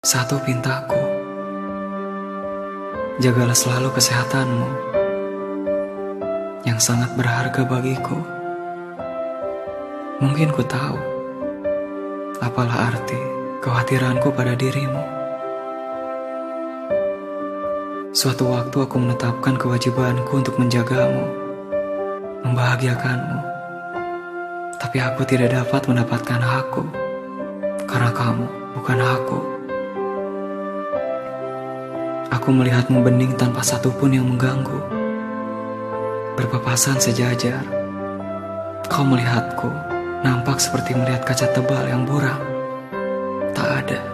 Satu pintaku, jagalah selalu kesehatanmu yang sangat berharga bagiku. Mungkin ku tahu apalah arti kekhawatiranku pada dirimu. Suatu waktu aku menetapkan kewajibanku untuk menjagamu, membahagiakanmu. Tapi aku tidak dapat mendapatkan hakku, karena kamu bukan aku. Aku melihatmu bening tanpa satupun yang mengganggu, berpapasan sejajar. Kau melihatku, nampak seperti melihat kaca tebal yang buram. Tak ada